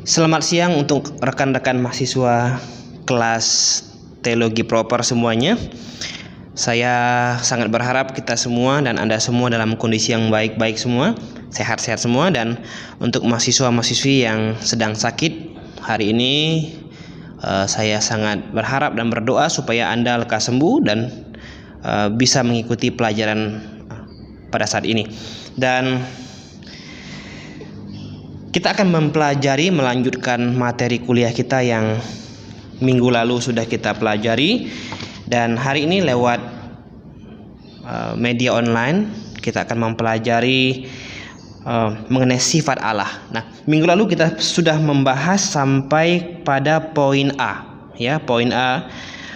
Selamat siang untuk rekan-rekan mahasiswa kelas teologi proper semuanya. Saya sangat berharap kita semua dan Anda semua dalam kondisi yang baik-baik semua, sehat-sehat semua. Dan untuk mahasiswa-mahasiswi yang sedang sakit hari ini, saya sangat berharap dan berdoa supaya Anda lekas sembuh dan bisa mengikuti pelajaran pada saat ini. Dan kita akan melanjutkan materi kuliah kita yang minggu lalu sudah kita pelajari, dan hari ini lewat media online kita akan mempelajari mengenai sifat Allah. Nah, minggu lalu kita sudah membahas sampai pada poin A, ya, poin A,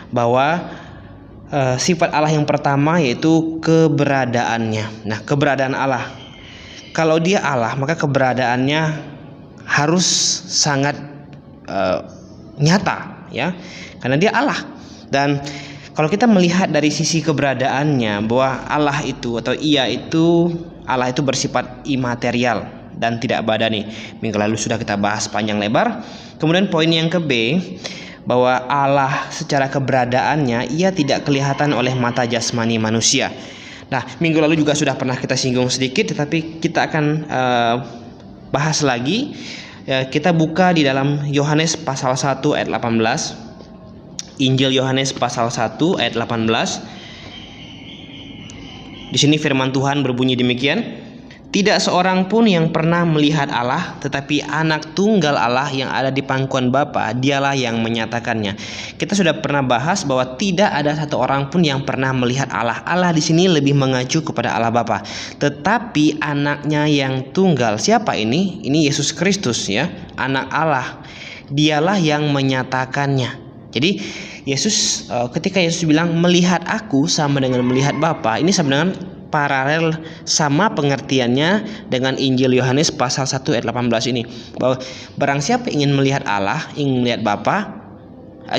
bahwa sifat Allah yang pertama yaitu keberadaannya. Nah, keberadaan Allah, kalau dia Allah maka keberadaannya harus sangat nyata, ya, karena dia Allah. Dan kalau kita melihat dari sisi keberadaannya, bahwa Allah itu atau Allah itu bersifat imaterial dan tidak badani. Minggu lalu sudah kita bahas panjang lebar. Kemudian poin yang ke B, bahwa Allah secara keberadaannya ia tidak kelihatan oleh mata jasmani manusia. Nah, minggu lalu juga sudah pernah kita singgung sedikit, tetapi kita akan bahas lagi. Kita buka di dalam Yohanes pasal 1 ayat 18. Injil Yohanes pasal 1 ayat 18. Di sini firman Tuhan berbunyi demikian: tidak seorang pun yang pernah melihat Allah, tetapi anak tunggal Allah yang ada di pangkuan Bapa, dialah yang menyatakannya. Kita sudah pernah bahas bahwa tidak ada satu orang pun yang pernah melihat Allah. Allah di sini lebih mengacu kepada Allah Bapa. Tetapi anaknya yang tunggal, siapa ini? Ini Yesus Kristus, ya, anak Allah. Dialah yang menyatakannya. Jadi Yesus, ketika Yesus bilang melihat aku sama dengan melihat Bapa, ini sebenarnya paralel sama pengertiannya dengan Injil Yohanes pasal 1 ayat 18 ini, bahwa barang siapa ingin melihat Allah, ingin melihat Bapa,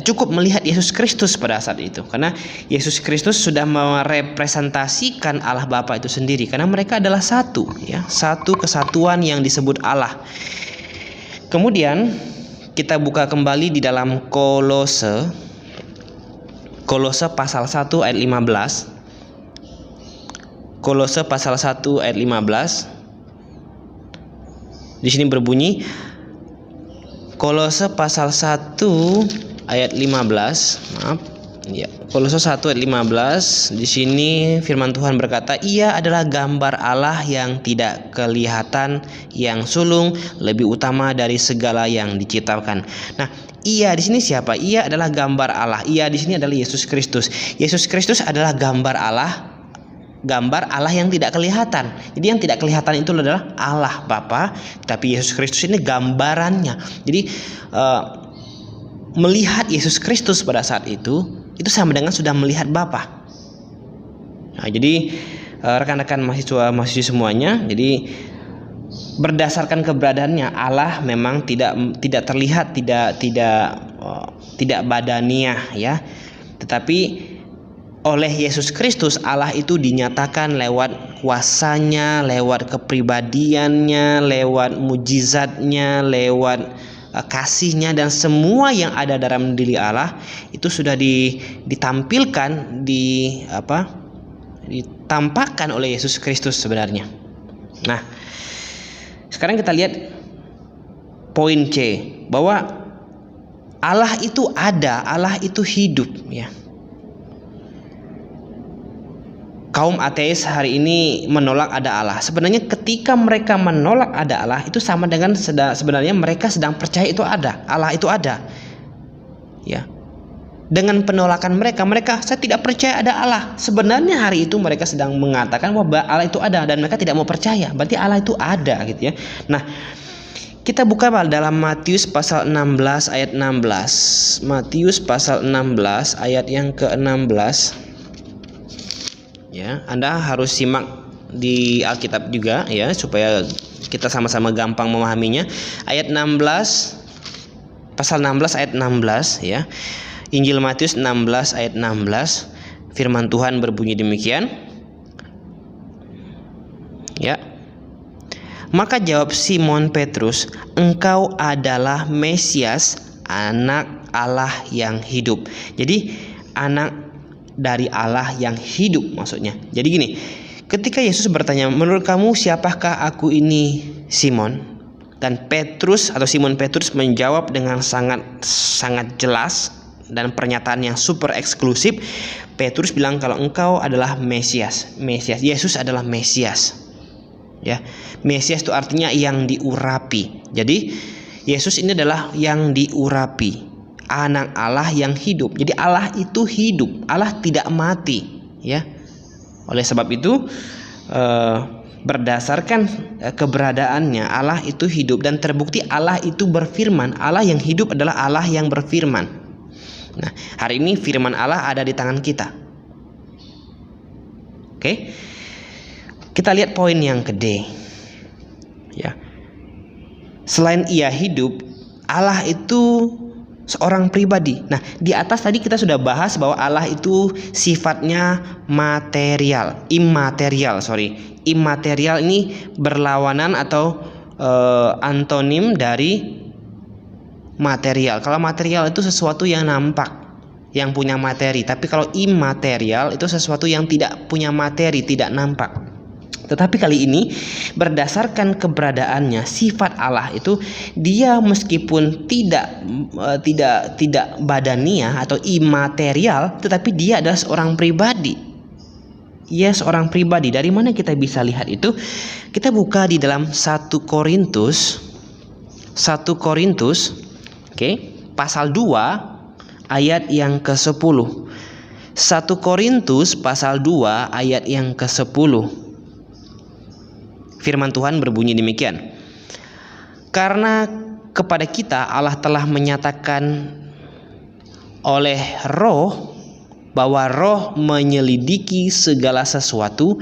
cukup melihat Yesus Kristus pada saat itu, karena Yesus Kristus sudah merepresentasikan Allah Bapa itu sendiri, karena mereka adalah satu, ya, satu kesatuan yang disebut Allah. Kemudian kita buka kembali di dalam Kolose pasal 1 ayat 15. Kolose pasal 1 ayat 15. Di sini berbunyi, Kolose pasal 1 ayat 15. Maaf. Ya, Kolose 1 ayat 15. Di sini firman Tuhan berkata, ia adalah gambar Allah yang tidak kelihatan, yang sulung, lebih utama dari segala yang diciptakan. Nah, ia di sini siapa? Ia adalah gambar Allah. Ia di sini adalah Yesus Kristus. Yesus Kristus adalah gambar Allah yang tidak kelihatan. Jadi yang tidak kelihatan itu adalah Allah Bapa, tapi Yesus Kristus ini gambarannya. Jadi melihat Yesus Kristus pada saat itu sama dengan sudah melihat Bapa. Nah, jadi rekan-rekan mahasiswa semuanya, jadi berdasarkan keberadaannya Allah memang tidak terlihat, tidak badaniah, ya. Tetapi oleh Yesus Kristus Allah itu dinyatakan lewat kuasanya, lewat kepribadiannya, lewat mujizatnya, lewat kasihnya, dan semua yang ada dalam diri Allah itu sudah ditampilkan, ditampakkan oleh Yesus Kristus sebenarnya. Nah, sekarang kita lihat poin C, bahwa Allah itu ada, Allah itu hidup, ya. Kaum ateis hari ini menolak ada Allah. Sebenarnya ketika mereka menolak ada Allah, itu sama dengan sebenarnya mereka sedang percaya itu ada, Allah itu ada, ya. Dengan penolakan mereka, saya tidak percaya ada Allah. Sebenarnya hari itu mereka sedang mengatakan bahwa Allah itu ada, dan mereka tidak mau percaya. Berarti Allah itu ada, gitu, ya. Nah, kita buka dalam Matius pasal 16 ayat 16. Matius pasal 16 ayat yang ke-16. Ya, Anda harus simak di Alkitab juga, ya, supaya kita sama-sama gampang memahaminya. Ayat 16, pasal 16 ayat 16, ya. Injil Matius 16 ayat 16. Firman Tuhan berbunyi demikian. Ya. Maka jawab Simon Petrus, "Engkau adalah Mesias, anak Allah yang hidup." Jadi anak dari Allah yang hidup maksudnya. Jadi gini, ketika Yesus bertanya, "Menurut kamu siapakah aku ini, Simon?" Dan Petrus atau Simon Petrus menjawab dengan sangat jelas dan pernyataan yang super eksklusif. Petrus bilang kalau engkau adalah Mesias. Yesus adalah Mesias. Ya, Mesias itu artinya yang diurapi. Jadi Yesus ini adalah yang diurapi, anak Allah yang hidup. Jadi Allah itu hidup, Allah tidak mati, ya. Oleh sebab itu berdasarkan keberadaannya Allah itu hidup dan terbukti Allah itu berfirman. Allah yang hidup adalah Allah yang berfirman. Nah, hari ini firman Allah ada di tangan kita. Oke. Kita lihat poin yang gede. Ya. Selain Ia hidup, Allah itu seorang pribadi. Nah, di atas tadi kita sudah bahas bahwa Allah itu sifatnya immaterial ini berlawanan atau antonim dari material. Kalau material itu sesuatu yang nampak, yang punya materi. Tapi kalau immaterial itu sesuatu yang tidak punya materi, tidak nampak. Tetapi kali ini berdasarkan keberadaannya, sifat Allah itu dia meskipun tidak badaniah atau imaterial, tetapi dia adalah seorang pribadi. Ia seorang pribadi. Dari mana kita bisa lihat itu? Kita buka di dalam 1 Korintus, pasal 2 ayat yang ke-10. 1 Korintus pasal 2 ayat yang ke-10. Firman Tuhan berbunyi demikian. Karena kepada kita Allah telah menyatakan oleh Roh bahwa Roh menyelidiki segala sesuatu,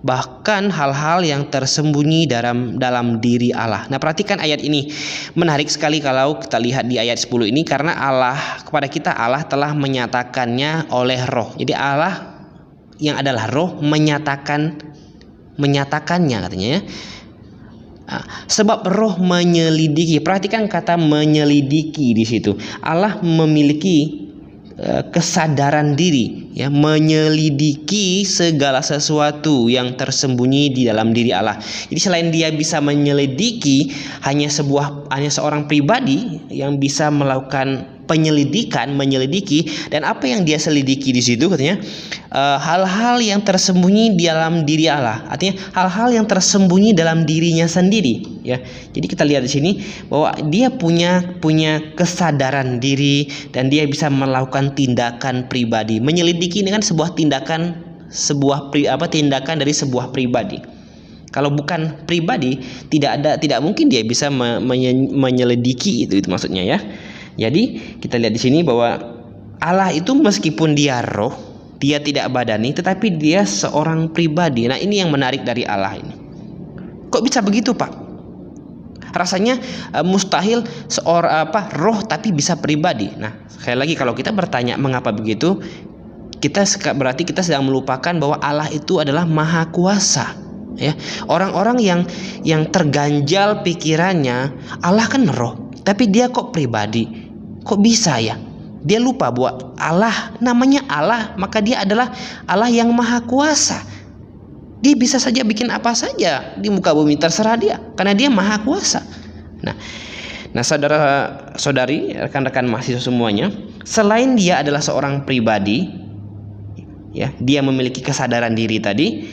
bahkan hal-hal yang tersembunyi dalam diri Allah. Nah, perhatikan ayat ini. Menarik sekali kalau kita lihat di ayat 10 ini, karena Allah kepada kita Allah telah menyatakannya oleh Roh. Jadi Allah yang adalah Roh menyatakannya katanya ya. Sebab Roh menyelidiki. Perhatikan kata menyelidiki di situ. Allah memiliki kesadaran diri, ya, menyelidiki segala sesuatu yang tersembunyi di dalam diri Allah. Jadi selain dia bisa menyelidiki, hanya seorang pribadi yang bisa melakukan menyelidiki, dan apa yang dia selidiki di situ katanya hal-hal yang tersembunyi di dalam diri Allah. Artinya hal-hal yang tersembunyi dalam dirinya sendiri, ya. Jadi kita lihat di sini bahwa dia punya kesadaran diri dan dia bisa melakukan tindakan pribadi. Menyelidiki ini kan tindakan dari sebuah pribadi. Kalau bukan pribadi, tidak mungkin dia bisa menyelidiki itu maksudnya ya. Jadi kita lihat di sini bahwa Allah itu meskipun dia roh, dia tidak badani, tetapi dia seorang pribadi. Nah, ini yang menarik dari Allah ini. Kok bisa begitu, Pak? Rasanya mustahil roh tapi bisa pribadi. Nah, sekali lagi kalau kita bertanya mengapa begitu, berarti kita sedang melupakan bahwa Allah itu adalah maha kuasa. Ya, orang-orang yang terganjal pikirannya, Allah kan roh, tapi dia kok pribadi? Kok bisa ya? Dia lupa bahwa Allah namanya Allah, maka dia adalah Allah yang maha kuasa. Dia bisa saja bikin apa saja di muka bumi, terserah dia, karena dia maha kuasa. Nah, saudara-saudari, rekan-rekan mahasiswa semuanya, selain dia adalah seorang pribadi, ya, dia memiliki kesadaran diri tadi.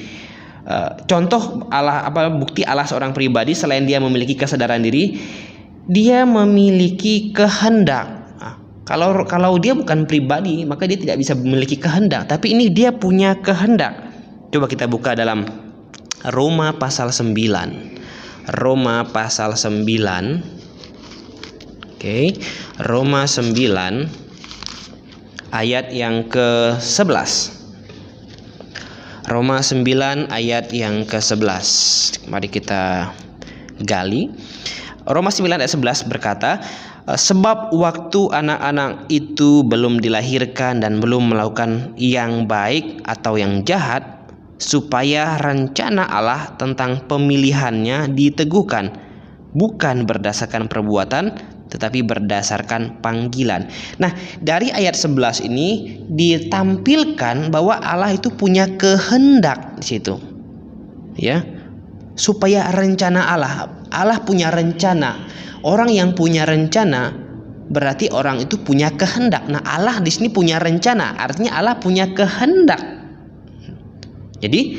Contoh Allah, bukti Allah seorang pribadi, selain dia memiliki kesadaran diri, dia memiliki kehendak. Kalau dia bukan pribadi, maka dia tidak bisa memiliki kehendak. Tapi ini dia punya kehendak. Coba kita buka dalam Roma pasal 9. Roma pasal 9. Oke, Roma 9 ayat yang ke-11. Roma 9 ayat yang ke-11. Mari kita gali. Roma 9 ayat 11 berkata, sebab waktu anak-anak itu belum dilahirkan dan belum melakukan yang baik atau yang jahat, supaya rencana Allah tentang pemilihannya diteguhkan, bukan berdasarkan perbuatan, tetapi berdasarkan panggilan. Nah, dari ayat 11 ini ditampilkan bahwa Allah itu punya kehendak di situ. Ya. Supaya rencana Allah punya rencana. Orang yang punya rencana berarti orang itu punya kehendak. Nah, Allah di sini punya rencana, artinya Allah punya kehendak. Jadi,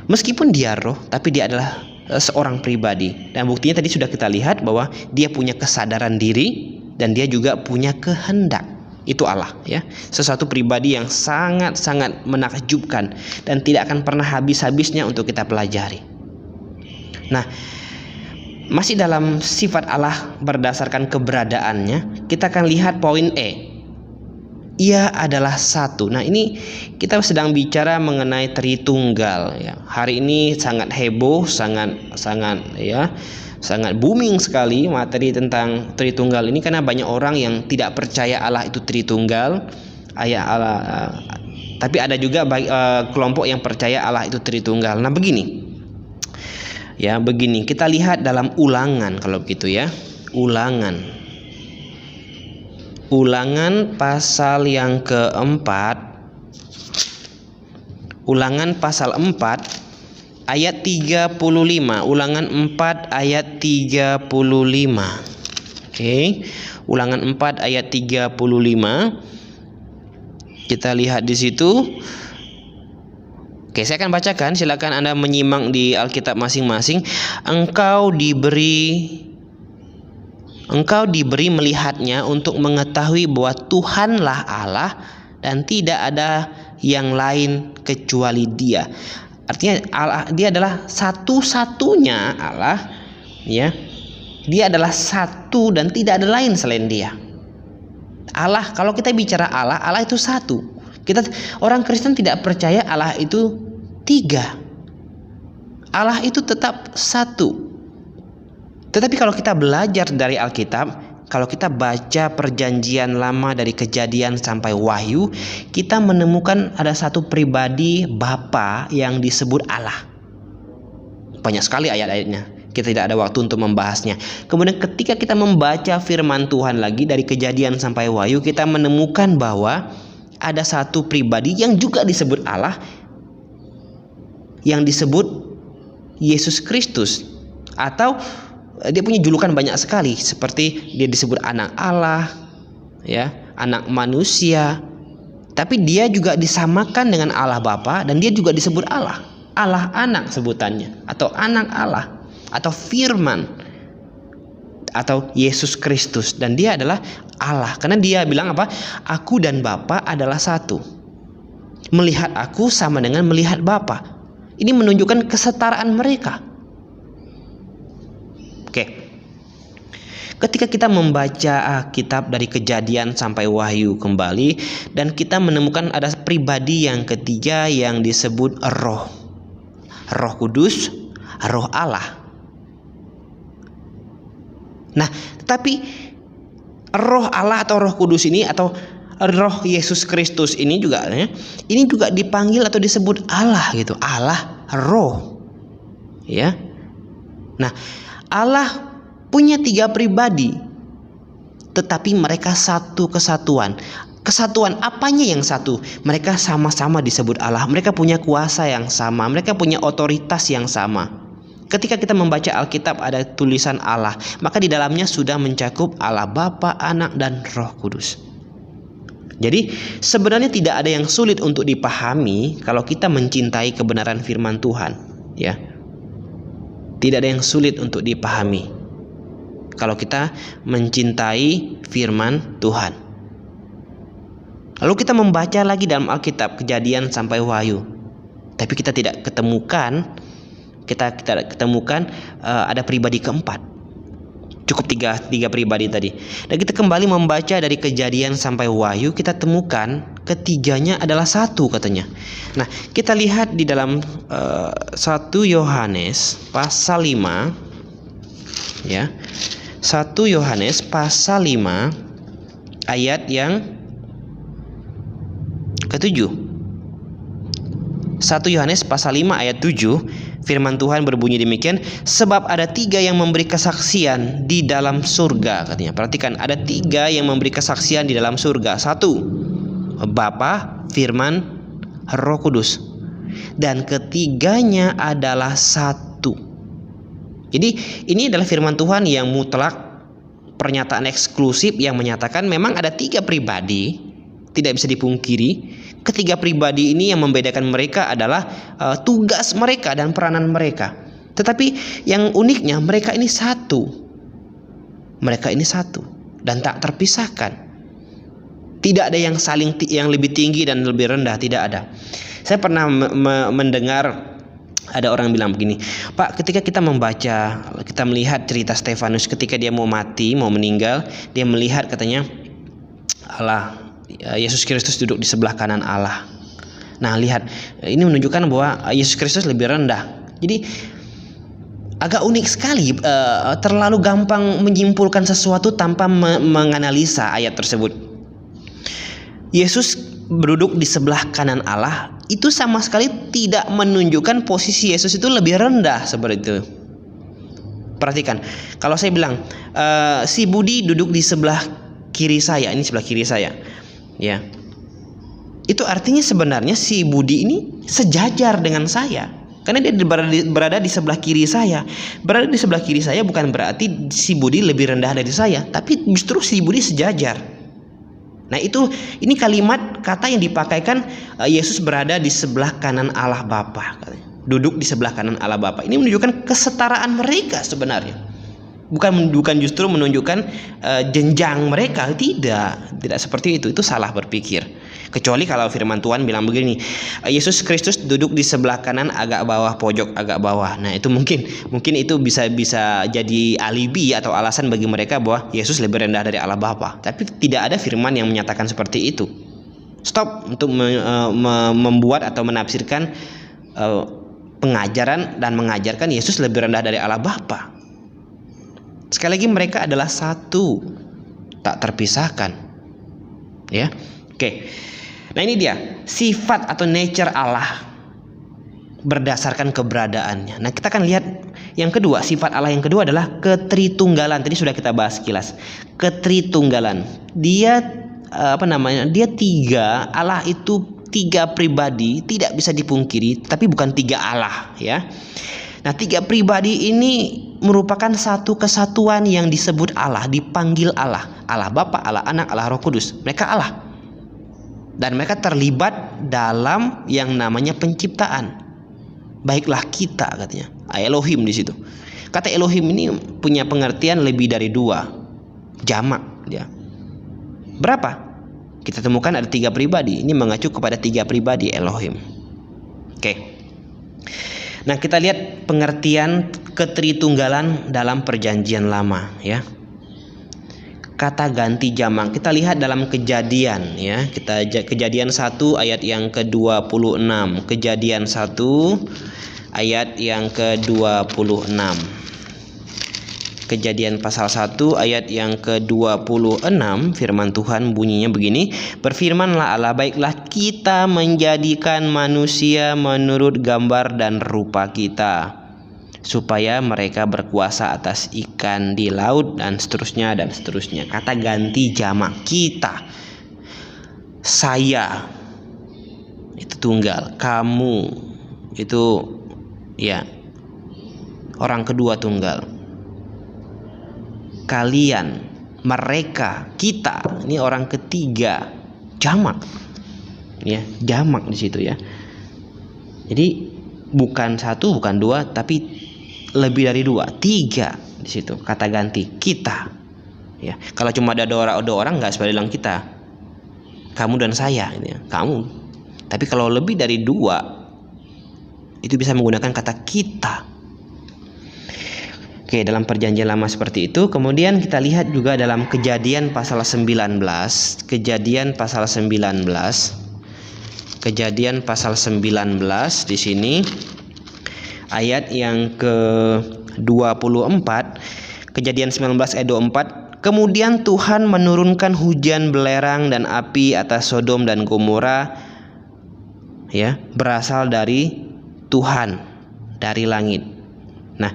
meskipun dia roh, tapi dia adalah seorang pribadi. Dan buktinya tadi sudah kita lihat bahwa dia punya kesadaran diri dan dia juga punya kehendak. Itu Allah, ya. Sesuatu pribadi yang sangat-sangat menakjubkan dan tidak akan pernah habis-habisnya untuk kita pelajari. Nah, masih dalam sifat Allah berdasarkan keberadaannya, kita akan lihat poin E. Ia adalah satu. Nah, ini kita sedang bicara mengenai Tritunggal, ya. Hari ini sangat heboh, sangat booming sekali materi tentang Tritunggal ini, karena banyak orang yang tidak percaya Allah itu Tritunggal, tapi ada juga kelompok yang percaya Allah itu Tritunggal. Nah, begini kita lihat dalam Ulangan kalau begitu, ya. Ulangan pasal yang keempat, Ulangan pasal 4 ayat 35. Ulangan 4 ayat 35. Oke. Ulangan 4 ayat 35. Kita lihat di situ. Oke, saya akan bacakan, silakan Anda menyimak di Alkitab masing-masing. Engkau diberi melihatnya untuk mengetahui bahwa Tuhanlah Allah dan tidak ada yang lain kecuali Dia. Artinya Allah, Dia adalah satu-satunya Allah, ya. Dia adalah satu dan tidak ada lain selain Dia. Allah, kalau kita bicara Allah itu satu. Orang Kristen tidak percaya Allah itu tiga. Allah itu tetap satu. Tetapi kalau kita belajar dari Alkitab, kalau kita baca perjanjian lama dari Kejadian sampai Wahyu, kita menemukan ada satu pribadi Bapa yang disebut Allah. Banyak sekali ayat-ayatnya. Kita tidak ada waktu untuk membahasnya. Kemudian ketika kita membaca firman Tuhan lagi dari Kejadian sampai Wahyu, kita menemukan bahwa ada satu pribadi yang juga disebut Allah, yang disebut Yesus Kristus, atau dia punya julukan banyak sekali, seperti dia disebut anak Allah, ya, anak manusia. Tapi dia juga disamakan dengan Allah Bapa, dan dia juga disebut Allah anak sebutannya, atau anak Allah, atau firman, atau Yesus Kristus. Dan dia adalah Allah, karena dia bilang apa? Aku dan Bapa adalah satu. Melihat aku sama dengan melihat Bapa. Ini menunjukkan kesetaraan mereka. Oke. Ketika kita membaca kitab dari Kejadian sampai Wahyu kembali, dan kita menemukan ada pribadi yang ketiga yang disebut Roh Kudus, Roh Allah. Nah, tetapi Roh Allah atau Roh Kudus ini, atau Roh Yesus Kristus ini juga, ini juga dipanggil atau disebut Allah gitu. Allah Roh, ya. Nah, Allah punya tiga pribadi, tetapi mereka satu kesatuan. Kesatuan apanya yang satu? Mereka sama-sama disebut Allah. Mereka punya kuasa yang sama. Mereka punya otoritas yang sama. Ketika kita membaca Alkitab ada tulisan Allah, maka di dalamnya sudah mencakup Allah Bapa, Anak, dan Roh Kudus. Jadi sebenarnya tidak ada yang sulit untuk dipahami kalau kita mencintai kebenaran firman Tuhan, ya. Tidak ada yang sulit untuk dipahami kalau kita mencintai firman Tuhan. Lalu kita membaca lagi dalam Alkitab Kejadian sampai Wahyu, tapi kita tidak ketemukan ada pribadi keempat. Cukup tiga pribadi tadi. Dan kita kembali membaca dari Kejadian sampai Wahyu, kita temukan ketiganya adalah satu katanya. Nah, kita lihat di dalam 1 Yohanes pasal 5, ya. 1 Yohanes pasal 5 ayat yang ke-7. 1 1 Yohanes pasal 5 ayat 7, firman Tuhan berbunyi demikian, sebab ada 3 yang memberi kesaksian di dalam surga, katanya. Perhatikan, ada 3 yang memberi kesaksian di dalam surga. 1, Bapa, Firman, Roh Kudus. Dan ketiganya adalah satu. Jadi ini adalah firman Tuhan yang mutlak, pernyataan eksklusif yang menyatakan memang ada 3 pribadi, tidak bisa dipungkiri. Ketiga pribadi ini yang membedakan mereka adalah tugas mereka dan peranan mereka. Tetapi yang uniknya mereka ini satu. Mereka ini satu dan tak terpisahkan. Tidak ada yang yang lebih tinggi dan lebih rendah, tidak ada. Saya pernah mendengar ada orang bilang begini, Pak, ketika kita membaca, kita melihat cerita Stefanus ketika dia mau mati, mau meninggal, dia melihat katanya Allah, Yesus Kristus duduk di sebelah kanan Allah. Nah, lihat, ini menunjukkan bahwa Yesus Kristus lebih rendah. Jadi agak unik sekali, terlalu gampang menyimpulkan sesuatu tanpa menganalisa ayat tersebut. Yesus duduk di sebelah kanan Allah, itu sama sekali tidak menunjukkan posisi Yesus itu lebih rendah seperti itu. Perhatikan, kalau saya bilang si Budi duduk di sebelah kiri saya, ini sebelah kiri saya, ya, itu artinya sebenarnya si Budi ini sejajar dengan saya, karena dia berada di sebelah kiri saya. Berada di sebelah kiri saya bukan berarti si Budi lebih rendah dari saya, tapi justru si Budi sejajar. Nah, ini kalimat kata yang dipakaikan Yesus berada di sebelah kanan Allah Bapa, duduk di sebelah kanan Allah Bapa. Ini menunjukkan kesetaraan mereka sebenarnya. Bukan justru menunjukkan jenjang mereka, tidak seperti itu salah berpikir. Kecuali kalau firman Tuhan bilang begini, Yesus Kristus duduk di sebelah kanan agak bawah, pojok agak bawah. Nah, itu mungkin itu bisa jadi alibi atau alasan bagi mereka bahwa Yesus lebih rendah dari Allah Bapa. Tapi tidak ada firman yang menyatakan seperti itu. Stop untuk membuat atau menafsirkan pengajaran dan mengajarkan Yesus lebih rendah dari Allah Bapa. Sekali lagi, mereka adalah satu, tak terpisahkan. Ya, oke. Nah, ini dia sifat atau nature Allah berdasarkan keberadaannya. Nah, kita akan lihat yang kedua, sifat Allah yang kedua adalah ketritunggalan. Tadi sudah kita bahas sekilas. Ketritunggalan. Dia Dia 3, Allah itu 3 pribadi, tidak bisa dipungkiri, tapi bukan 3 Allah, ya. Nah, 3 pribadi ini merupakan satu kesatuan yang disebut Allah, dipanggil Allah. Allah Bapa, Allah Anak, Allah Roh Kudus. Mereka Allah. Dan mereka terlibat dalam yang namanya penciptaan. Baiklah kita, katanya. Elohim di situ. Kata Elohim ini punya pengertian lebih dari 2. Jamak dia. Berapa? Kita temukan ada 3 pribadi. Ini mengacu kepada 3 pribadi Elohim. Oke. Nah, kita lihat pengertian ketritunggalan dalam Perjanjian Lama, ya. Kata ganti jamak kita lihat dalam Kejadian, ya. Kejadian 1 ayat yang ke-26. Kejadian 1 ayat yang ke-26. Kejadian pasal 1 ayat yang ke-26, firman Tuhan bunyinya begini, berfirmanlah Allah, baiklah kita menjadikan manusia menurut gambar dan rupa kita, supaya mereka berkuasa atas ikan di laut dan seterusnya dan seterusnya. Kata ganti jamak, kita, saya itu tunggal, kamu itu ya orang kedua tunggal, kalian, mereka, kita, ini orang ketiga, jamak, ya, jamak di situ, ya. Jadi bukan 1, bukan 2, tapi lebih dari 2, 3 di situ. Kata ganti kita, ya. Kalau cuma ada 2 orang nggak seperti bilang kita, kamu dan saya, ya, kamu. Tapi kalau lebih dari 2, itu bisa menggunakan kata kita. Oke, dalam Perjanjian Lama seperti itu. Kemudian kita lihat juga dalam Kejadian pasal 19. Kejadian pasal 19. Kejadian pasal 19 di sini ayat yang ke-24. Kejadian 19 ayat 24. Kemudian Tuhan menurunkan hujan belerang dan api atas Sodom dan Gomora, ya, berasal dari Tuhan, dari langit. Nah,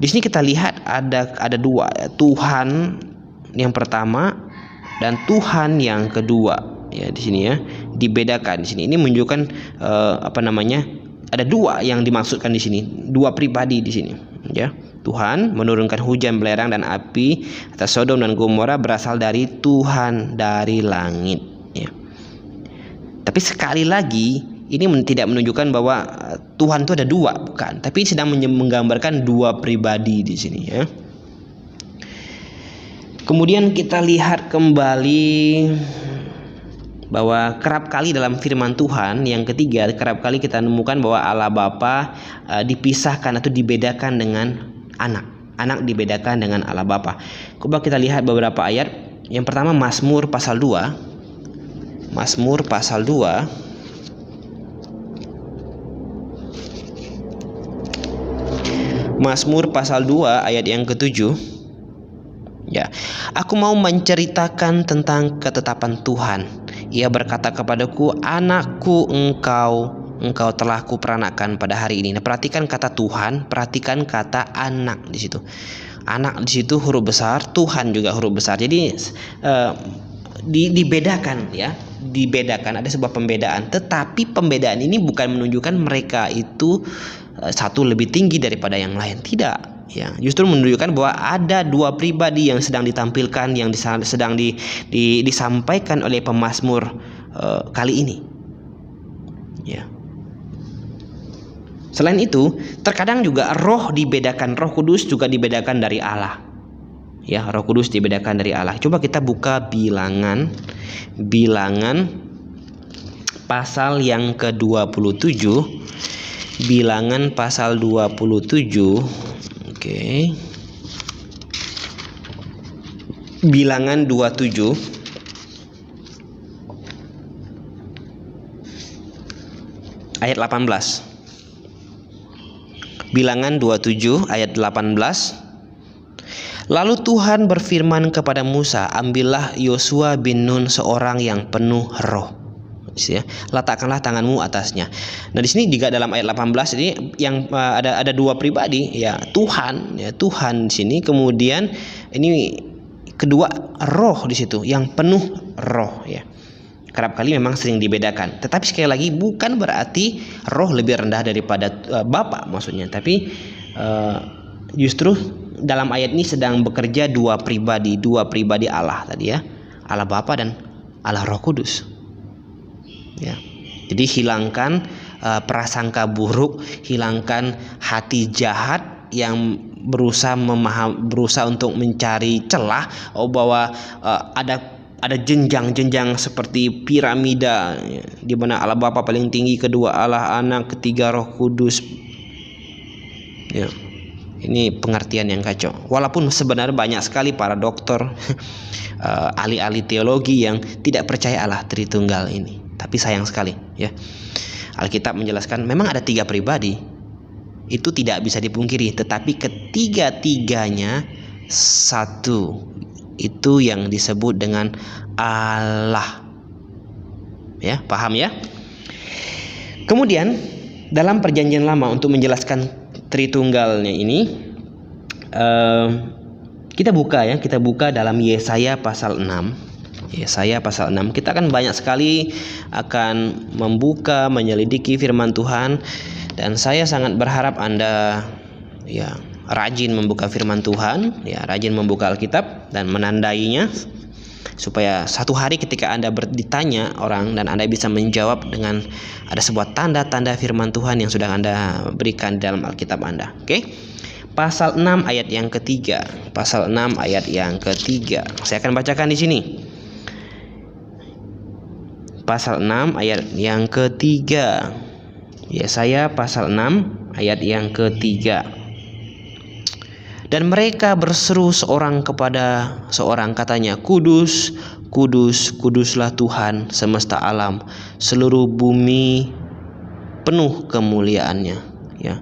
di sini kita lihat ada dua, Tuhan yang pertama dan Tuhan yang kedua. Ya, di sini ya dibedakan. Di sini ini menunjukkan ada dua yang dimaksudkan di sini, dua pribadi di sini. Ya, Tuhan menurunkan hujan belerang dan api atas Sodom dan Gomora berasal dari Tuhan, dari langit. Ya. Tapi sekali lagi ini tidak menunjukkan bahwa Tuhan itu ada dua, bukan. Tapi sedang menggambarkan dua pribadi di sini ya. Kemudian kita lihat kembali bahwa kerap kali dalam firman Tuhan yang ketiga, kerap kali kita menemukan bahwa Allah Bapa dipisahkan atau dibedakan dengan anak. Anak dibedakan dengan Allah Bapa. Coba kita lihat beberapa ayat. Yang pertama Mazmur pasal 2. Mazmur pasal 2 Mazmur pasal 2 ayat yang ke-7. Ya, aku mau menceritakan tentang ketetapan Tuhan. Ia berkata kepadaku, anakku, engkau telah kuperanakan pada hari ini. Nah, perhatikan kata Tuhan, perhatikan kata anak di situ. Anak di situ huruf besar, Tuhan juga huruf besar. Jadi dibedakan ya, dibedakan, ada sebuah pembedaan. Tetapi pembedaan ini bukan menunjukkan mereka itu satu lebih tinggi daripada yang lain, tidak ya, justru menunjukkan bahwa ada dua pribadi yang sedang ditampilkan, yang sedang disampaikan oleh pemazmur kali ini ya. Selain itu, terkadang juga roh dibedakan, Roh Kudus juga dibedakan dari Allah ya, Roh Kudus dibedakan dari Allah. Coba kita buka Bilangan pasal yang ke-27. Bilangan pasal 27. Oke. Bilangan 27 ayat 18. Bilangan 27 ayat 18. Lalu Tuhan berfirman kepada Musa, ambillah Yosua bin Nun seorang yang penuh roh. Ya, letakkanlah tanganmu atasnya. Nah, di sini juga dalam ayat 18 ini yang ada dua pribadi ya, Tuhan ya, Tuhan di sini, kemudian ini kedua roh di situ yang penuh roh ya. Kerap kali memang sering dibedakan. Tetapi sekali lagi bukan berarti roh lebih rendah daripada Bapa maksudnya, tapi justru dalam ayat ini sedang bekerja dua pribadi Allah tadi ya, Allah Bapa dan Allah Roh Kudus. Ya, jadi hilangkan prasangka buruk, hilangkan hati jahat yang berusaha untuk mencari celah bahwa ada jenjang-jenjang seperti piramida ya, di mana Allah Bapa paling tinggi, kedua Allah Anak, ketiga Roh Kudus. Ya, ini pengertian yang kacau. Walaupun sebenarnya banyak sekali para dokter, ahli-ahli teologi yang tidak percaya Allah Tritunggal ini. Tapi sayang sekali ya, Alkitab menjelaskan memang ada tiga pribadi, itu tidak bisa dipungkiri, tetapi ketiga-tiganya satu, itu yang disebut dengan Allah ya, paham ya. Kemudian dalam perjanjian lama untuk menjelaskan Tritunggalnya ini kita buka dalam Yesaya pasal 6. Yesaya pasal 6. Kita akan banyak sekali akan membuka, menyelidiki firman Tuhan, dan saya sangat berharap Anda ya rajin membuka firman Tuhan, ya rajin membuka Alkitab dan menandainya, supaya satu hari ketika Anda ditanya orang dan Anda bisa menjawab dengan ada sebuah tanda-tanda firman Tuhan yang sudah Anda berikan di dalam Alkitab Anda. Oke? Pasal 6 ayat yang ketiga. Pasal 6 ayat yang ketiga. Saya akan bacakan di sini. Pasal 6 ayat yang ketiga. Yesaya pasal 6 ayat yang ketiga. Dan mereka berseru seorang kepada seorang, katanya, Kudus, kudus, kuduslah Tuhan semesta alam, seluruh bumi penuh kemuliaannya ya.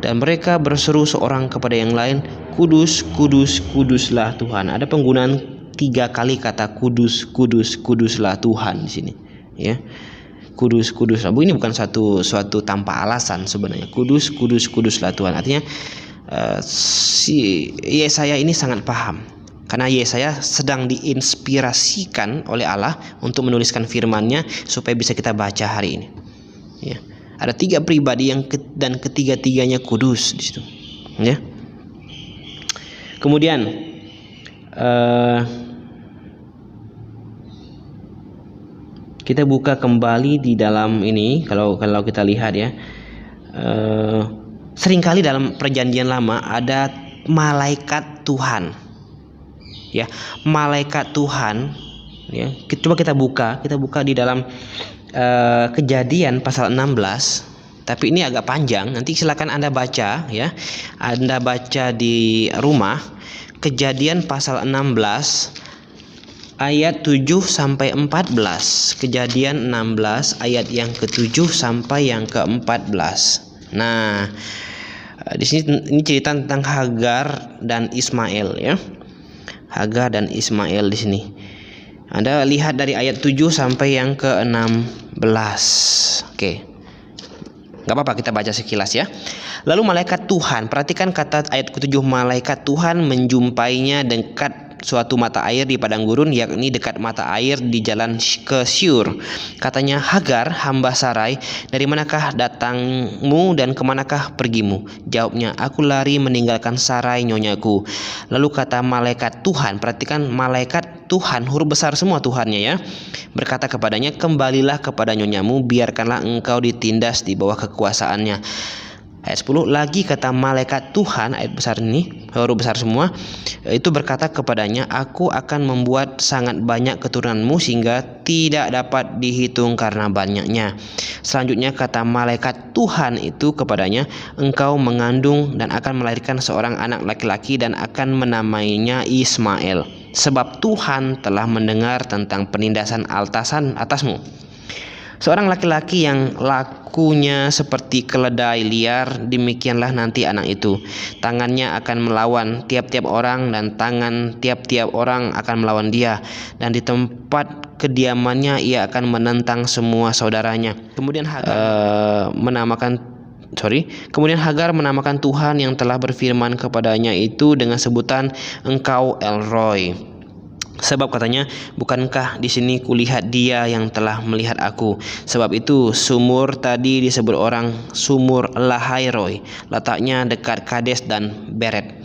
Dan mereka berseru seorang kepada yang lain, Kudus, kudus, kuduslah Tuhan. Ada penggunaan 3 kali kata kudus, kudus, kuduslah Tuhan di sini ya. kudus, kuduslah. Ini bukan suatu tanpa alasan sebenarnya. Kudus, kudus, kuduslah Tuhan. Artinya si Yesaya ini sangat paham, karena Yesaya sedang diinspirasikan oleh Allah untuk menuliskan firman-Nya supaya bisa kita baca hari ini. Ya. Ada 3 pribadi dan ketiga-tiganya kudus di situ. Ya. Kemudian kita buka kembali di dalam ini, kalau kita lihat ya, seringkali dalam perjanjian lama ada malaikat Tuhan, ya, malaikat Tuhan, ya. Coba kita buka di dalam Kejadian pasal 16, tapi ini agak panjang. Nanti silakan Anda baca, ya, Anda baca di rumah. Kejadian pasal 16 ayat 7 sampai 14. Kejadian 16 ayat yang ke-7 sampai yang ke-14. Nah, di sini ini cerita tentang Hagar dan Ismail, ya. Hagar dan Ismail di sini. Anda lihat dari ayat 7 sampai yang ke-16. Oke. Enggak apa-apa, kita baca sekilas, ya. Lalu malaikat Tuhan, perhatikan kata ayat ke-7, malaikat Tuhan menjumpainya dekat suatu mata air di padang gurun, yakni dekat mata air di jalan ke Syur. Katanya, Hagar, hamba Sarai, dari manakah datangmu dan kemanakah pergimu? Jawabnya, aku lari meninggalkan Sarai nyonyaku. Lalu kata malaikat Tuhan, perhatikan malaikat Tuhan, huruf besar semua Tuhannya, ya, berkata kepadanya, kembalilah kepada nyonyamu, biarkanlah engkau ditindas di bawah kekuasaannya. Ayat 10 lagi kata malaikat Tuhan, ayat besar ini, huruf besar semua, itu berkata kepadanya, aku akan membuat sangat banyak keturunanmu sehingga tidak dapat dihitung karena banyaknya. Selanjutnya kata malaikat Tuhan itu kepadanya, engkau mengandung dan akan melahirkan seorang anak laki-laki dan akan menamainya Ismail, sebab Tuhan telah mendengar tentang penindasan atasmu. Seorang laki-laki yang lakunya seperti keledai liar, demikianlah nanti anak itu. Tangannya akan melawan tiap-tiap orang dan tangan tiap-tiap orang akan melawan dia. Dan di tempat kediamannya ia akan menentang semua saudaranya. Kemudian Hagar menamakan Tuhan yang telah berfirman kepadanya itu dengan sebutan Engkau El Roi. Sebab katanya, bukankah di sini kulihat dia yang telah melihat aku? Sebab itu sumur tadi disebut orang sumur Lahairoi, letaknya dekat Kades dan Beret.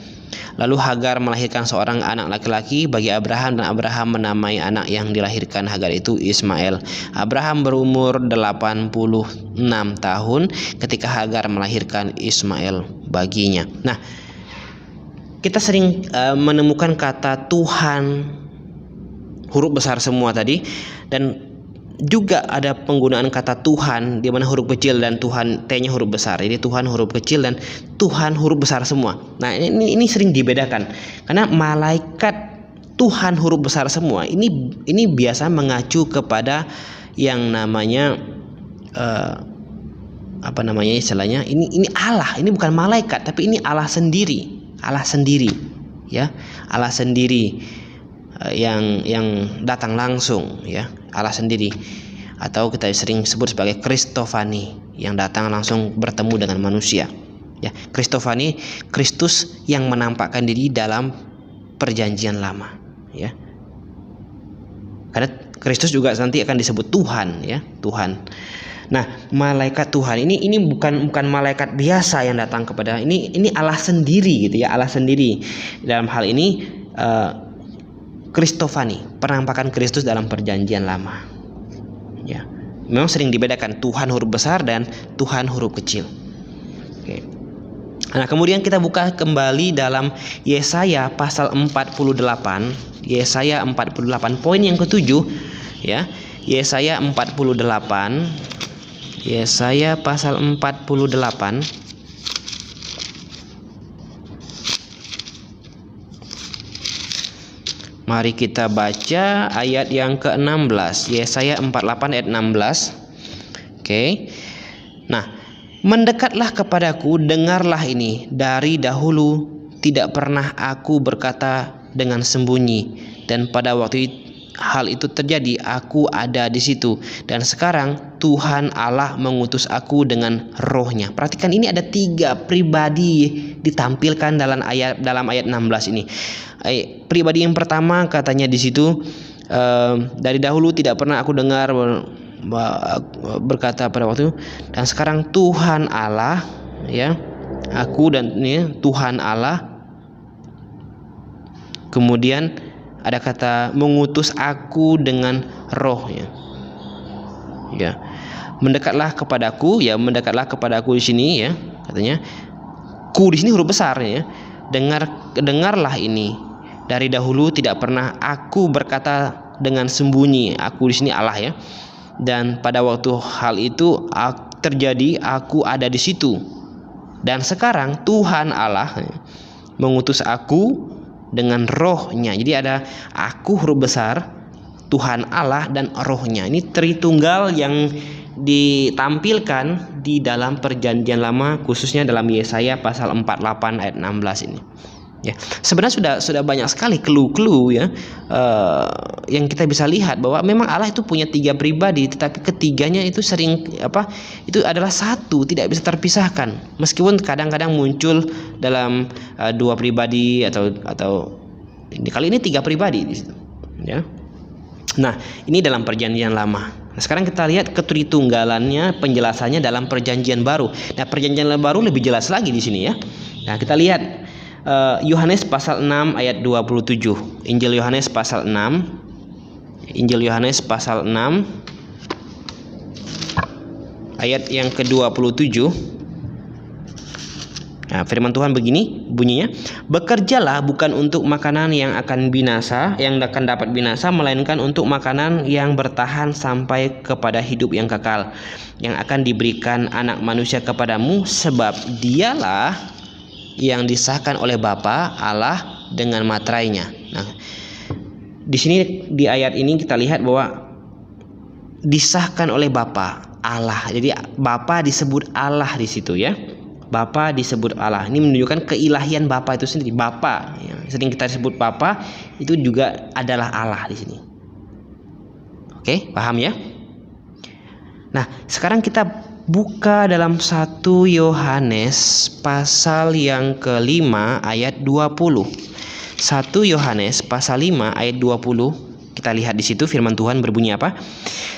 Lalu Hagar melahirkan seorang anak laki-laki bagi Abraham, dan Abraham menamai anak yang dilahirkan Hagar itu Ismail. Abraham berumur 86 tahun ketika Hagar melahirkan Ismail baginya. Nah, kita sering menemukan kata Tuhan, huruf besar semua tadi, dan juga ada penggunaan kata Tuhan di mana huruf kecil dan Tuhan T-nya huruf besar. Jadi Tuhan huruf kecil dan Tuhan huruf besar semua. Nah, ini sering dibedakan karena malaikat Tuhan huruf besar semua ini biasa mengacu kepada yang namanya istilahnya ini Allah. Ini bukan malaikat, tapi ini Allah sendiri, ya, Allah sendiri. Yang datang langsung, ya, Allah sendiri, atau kita sering sebut sebagai Kristofani, yang datang langsung bertemu dengan manusia, ya. Kristofani, Kristus yang menampakkan diri dalam perjanjian lama, ya, karena Kristus juga nanti akan disebut Tuhan, ya, Tuhan. Nah, malaikat Tuhan ini bukan malaikat biasa yang datang kepada, ini Allah sendiri, gitu, ya, Allah sendiri. Dalam hal ini Kristofani, penampakan Kristus dalam perjanjian lama, ya. Memang sering dibedakan Tuhan huruf besar dan Tuhan huruf kecil. Oke. Nah, kemudian kita buka kembali dalam Yesaya pasal 48. Yesaya 48 poin yang ke-7, ya. Yesaya 48. Yesaya pasal 48. Mari kita baca ayat yang ke-16. Yesaya 48 ayat 16. Oke. Nah, mendekatlah kepadaku, dengarlah ini. Dari dahulu tidak pernah aku berkata dengan sembunyi, dan pada waktu hal itu terjadi, aku ada di situ. Dan sekarang Tuhan Allah mengutus aku dengan roh-Nya. Perhatikan, ini ada 3 pribadi ditampilkan dalam ayat 16 ini. Pribadi yang pertama katanya di situ, dari dahulu tidak pernah aku dengar berkata pada waktu itu, dan sekarang Tuhan Allah, ya, aku dan ini Tuhan Allah. Kemudian ada kata mengutus aku dengan roh-Nya. Ya. Mendekatlah kepadaku, ya, mendekatlah kepadaku di sini, ya, katanya. Ku di sini huruf besar, ya. Dengarlah ini. Dari dahulu tidak pernah aku berkata dengan sembunyi. Aku di sini Allah, ya. Dan pada waktu hal itu terjadi, aku ada di situ. Dan sekarang Tuhan Allah mengutus aku dengan roh-Nya. Jadi ada aku huruf besar, Tuhan Allah, dan roh-Nya. Ini Tritunggal yang ditampilkan di dalam Perjanjian Lama, khususnya dalam Yesaya pasal 48 ayat 16 ini. Ya, sebenarnya sudah banyak sekali clue-clue, ya, yang kita bisa lihat bahwa memang Allah itu punya 3 pribadi, tetapi ketiganya itu sering itu adalah satu, tidak bisa terpisahkan. Meskipun kadang-kadang muncul dalam 2 pribadi atau kali ini 3 pribadi di situ, ya. Nah, ini dalam Perjanjian Lama. Nah, sekarang kita lihat ketritunggalannya, penjelasannya dalam Perjanjian Baru. Nah, Perjanjian Baru lebih jelas lagi di sini, ya. Nah, kita lihat Yohanes pasal 6 ayat 27. Injil Yohanes pasal 6. Injil Yohanes pasal 6 ayat yang ke-27. Nah, firman Tuhan begini bunyinya, bekerjalah bukan untuk makanan yang akan binasa, yang akan dapat binasa, melainkan untuk makanan yang bertahan sampai kepada hidup yang kekal, yang akan diberikan Anak Manusia kepadamu, sebab dialah yang disahkan oleh Bapa Allah dengan materainya. Nah, di sini di ayat ini kita lihat bahwa disahkan oleh Bapa Allah. Jadi Bapa disebut Allah di situ, ya. Bapa disebut Allah. Ini menunjukkan keilahian Bapa itu sendiri. Bapa, yang sering kita sebut Bapa, itu juga adalah Allah di sini. Oke, paham, ya? Nah, sekarang kita buka dalam 1 Yohanes pasal yang ke-5 ayat 20. 1 Yohanes pasal 5 ayat 20. Kita lihat di situ firman Tuhan berbunyi apa?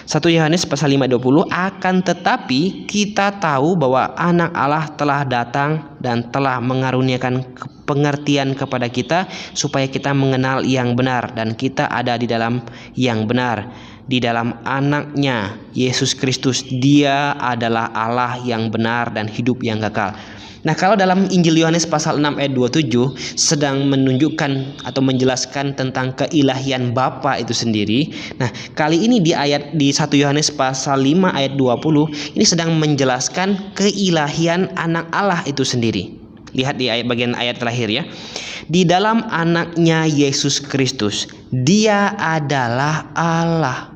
1 Yohanes pasal 5 ayat 20, akan tetapi kita tahu bahwa Anak Allah telah datang dan telah mengaruniakan pengertian kepada kita supaya kita mengenal yang benar, dan kita ada di dalam yang benar, di dalam Anaknya Yesus Kristus. Dia adalah Allah yang benar dan hidup yang kekal. Nah, kalau dalam Injil Yohanes pasal 6 ayat 27 sedang menunjukkan atau menjelaskan tentang keilahian Bapa itu sendiri. Nah, kali ini di 1 Yohanes pasal 5 ayat 20 ini sedang menjelaskan keilahian Anak Allah itu sendiri. Lihat di bagian ayat terakhir, ya. Di dalam Anaknya Yesus Kristus, Dia adalah Allah.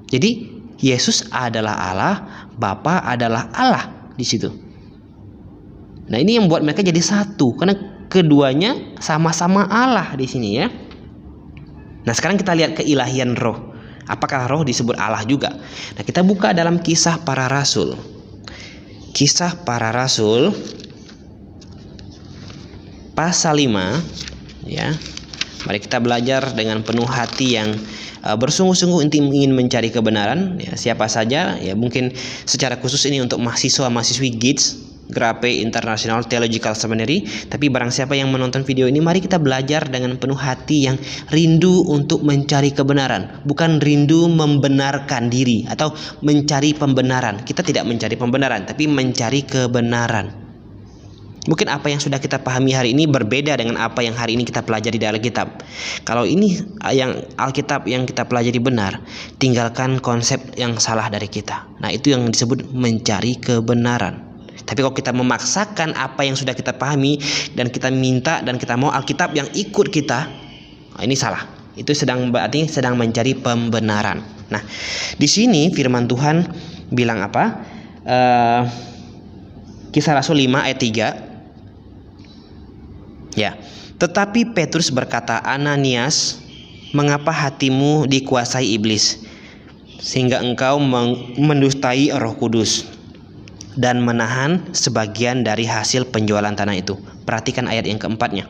Jadi Yesus adalah Allah, Bapa adalah Allah di situ. Nah, ini yang buat mereka jadi satu, karena keduanya sama-sama Allah di sini, ya. Nah, sekarang kita lihat keilahian Roh. Apakah Roh disebut Allah juga? Nah, kita buka dalam Kisah Para Rasul. Kisah Para Rasul pasal 5, ya. Mari kita belajar dengan penuh hati yang bersungguh-sungguh ingin mencari kebenaran, ya. Siapa saja, ya, mungkin secara khusus ini untuk mahasiswa-mahasiswi GITS, Grape International Theological Seminary. Tapi barang siapa yang menonton video ini, mari kita belajar dengan penuh hati yang rindu untuk mencari kebenaran, bukan rindu membenarkan diri atau mencari pembenaran. Kita tidak mencari pembenaran, tapi mencari kebenaran. Mungkin apa yang sudah kita pahami hari ini berbeda dengan apa yang hari ini kita pelajari di Alkitab. Kalau ini yang Alkitab yang kita pelajari benar, tinggalkan konsep yang salah dari kita. Nah, itu yang disebut mencari kebenaran. Tapi kalau kita memaksakan apa yang sudah kita pahami dan kita minta dan kita mau Alkitab yang ikut kita, ini salah. Itu berarti sedang mencari pembenaran. Nah, di sini firman Tuhan bilang apa? Kisah Rasul 5 ayat 3. Ya. Tetapi Petrus berkata, Ananias, mengapa hatimu dikuasai iblis sehingga engkau mendustai Roh Kudus dan menahan sebagian dari hasil penjualan tanah itu. Perhatikan ayat yang keempatnya.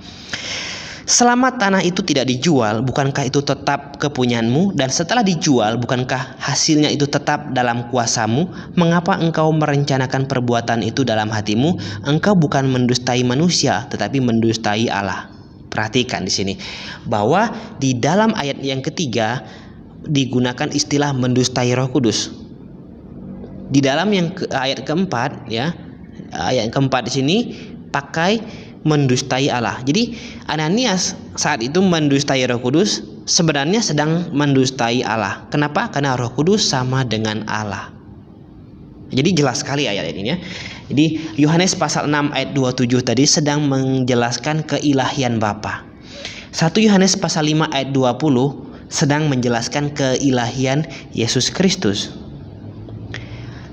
Selama tanah itu tidak dijual, bukankah itu tetap kepunyaanmu? Dan setelah dijual, bukankah hasilnya itu tetap dalam kuasamu? Mengapa engkau merencanakan perbuatan itu dalam hatimu? Engkau bukan mendustai manusia, tetapi mendustai Allah. Perhatikan di sini bahwa di dalam ayat yang ketiga digunakan istilah mendustai Roh Kudus. Di dalam ayat keempat, ya, ayat keempat di sini pakai mendustai Allah. Jadi Ananias saat itu mendustai Roh Kudus, sebenarnya sedang mendustai Allah. Kenapa? Karena Roh Kudus sama dengan Allah. Jadi jelas sekali ayat ini ya. Jadi Yohanes pasal 6 ayat 27 tadi sedang menjelaskan keilahian Bapa. 1 Yohanes pasal 5 ayat 20 sedang menjelaskan keilahian Yesus Kristus.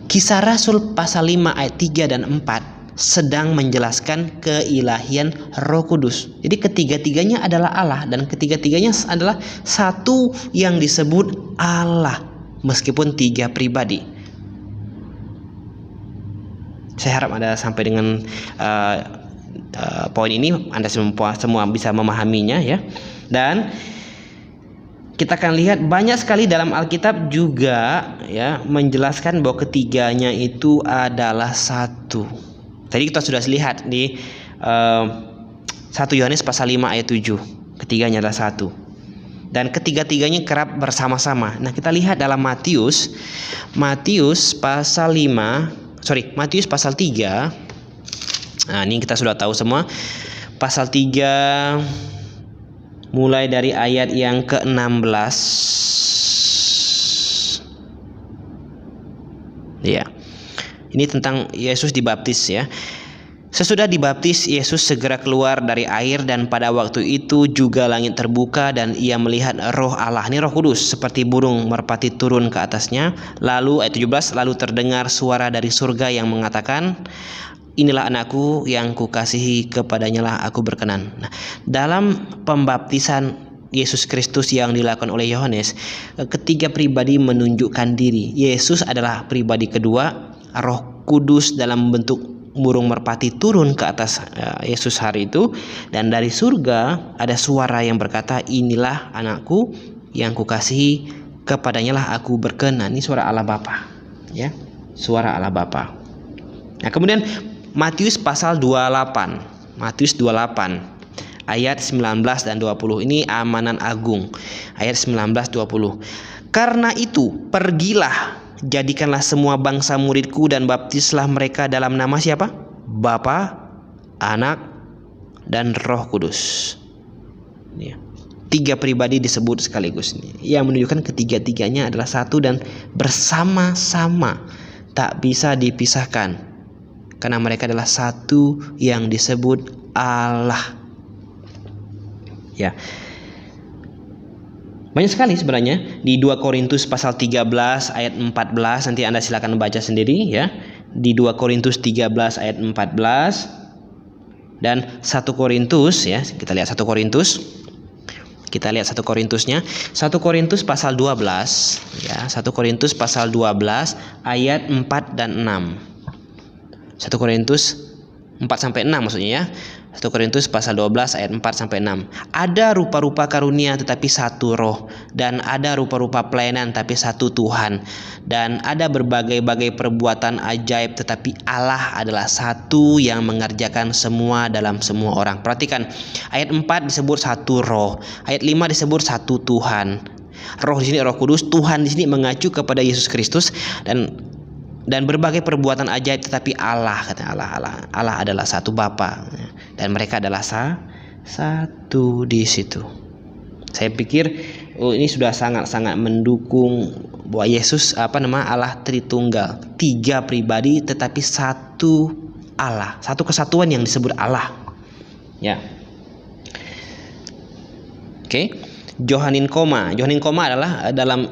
Kisah Rasul pasal 5 ayat 3 dan 4 sedang menjelaskan keilahian Roh Kudus. Jadi ketiga-tiganya adalah Allah dan ketiga-tiganya adalah satu yang disebut Allah meskipun tiga pribadi. Saya harap Anda sampai dengan poin ini Anda semua bisa memahaminya ya. Dan kita akan lihat banyak sekali dalam Alkitab juga ya menjelaskan bahwa ketiganya itu adalah satu. Tadi kita sudah lihat di 1 Yohanes pasal 5 ayat 7. Ketiganya adalah satu. Dan ketiga-tiganya kerap bersama-sama. Nah, kita lihat dalam Matius pasal 3. Nah, ini kita sudah tahu semua. Pasal 3 mulai dari ayat yang ke-16. Ya. Ini tentang Yesus dibaptis ya. Sesudah dibaptis, Yesus segera keluar dari air dan pada waktu itu juga langit terbuka dan ia melihat Roh Allah, ini Roh Kudus, seperti burung merpati turun ke atasnya. Lalu ayat 17, lalu terdengar suara dari surga yang mengatakan, inilah anakku yang kukasihi, kepadanya lah aku berkenan. Nah, dalam pembaptisan Yesus Kristus yang dilakukan oleh Yohanes, ketiga pribadi menunjukkan diri. Yesus adalah pribadi kedua. Roh Kudus dalam bentuk burung merpati turun ke atas Yesus hari itu, dan dari surga ada suara yang berkata, inilah anakku yang kukasihi, kepadanya lah aku berkenan. Ini suara Allah Bapa ya, suara Allah Bapa. Nah, kemudian Matius pasal 28 ayat 19 dan 20. Ini amanan agung ayat 19-20. Karena itu pergilah, jadikanlah semua bangsa muridku dan baptislah mereka dalam nama siapa? Bapa, Anak, dan Roh Kudus. Ya. Tiga pribadi disebut sekaligus. Yang menunjukkan ketiga-tiganya adalah satu dan bersama-sama, tak bisa dipisahkan, karena mereka adalah satu yang disebut Allah. Ya. Banyak sekali sebenarnya di 2 Korintus pasal 13 ayat 14, nanti Anda silakan membaca sendiri ya. Di 2 Korintus 13 ayat 14 dan 1 Korintus ya. Kita lihat 1 Korintus. Kita lihat 1 Korintusnya. 1 Korintus pasal 12 ya. 1 Korintus pasal 12 ayat 4 dan 6. 1 Korintus 4 sampai 6 maksudnya ya. 1 Korintus pasal 12 ayat 4 sampai 6. Ada rupa-rupa karunia tetapi satu roh, dan ada rupa-rupa pelayanan tapi satu Tuhan, dan ada berbagai-bagai perbuatan ajaib tetapi Allah adalah satu yang mengerjakan semua dalam semua orang. Perhatikan, ayat 4 disebut satu roh, ayat 5 disebut satu Tuhan. Roh di sini Roh Kudus, Tuhan di sini mengacu kepada Yesus Kristus, dan berbagai perbuatan ajaib tetapi Allah, kata Allah adalah satu Bapa, dan mereka adalah satu di situ. Saya pikir ini sudah sangat-sangat mendukung bahwa Yesus Allah Tritunggal, tiga pribadi tetapi satu Allah, satu kesatuan yang disebut Allah. Ya. Oke. Johannine koma adalah dalam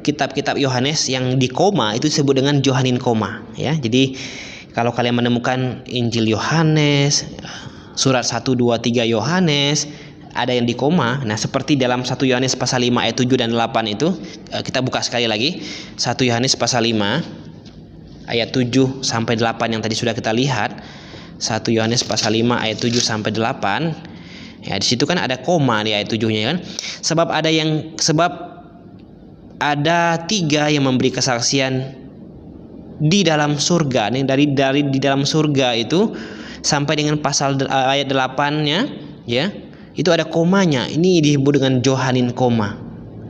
kitab-kitab Yohanes yang di koma itu disebut dengan Johannine koma ya. Jadi kalau kalian menemukan Injil Yohanes, surat 1, 2, 3 Yohanes, ada yang di koma. Nah, seperti dalam 1 Yohanes pasal 5 ayat 7 dan 8 itu, kita buka sekali lagi 1 Yohanes pasal 5 ayat 7 sampai 8 yang tadi sudah kita lihat. 1 Yohanes pasal 5 ayat 7 sampai 8. Ya, di situ kan ada koma di ayat 7-nya kan. Sebab ada 3 yang memberi kesaksian di dalam surga. Nih, dari di dalam surga itu sampai dengan pasal ayat 8-nya ya. Itu ada komanya. Ini disebut dengan Johannine koma.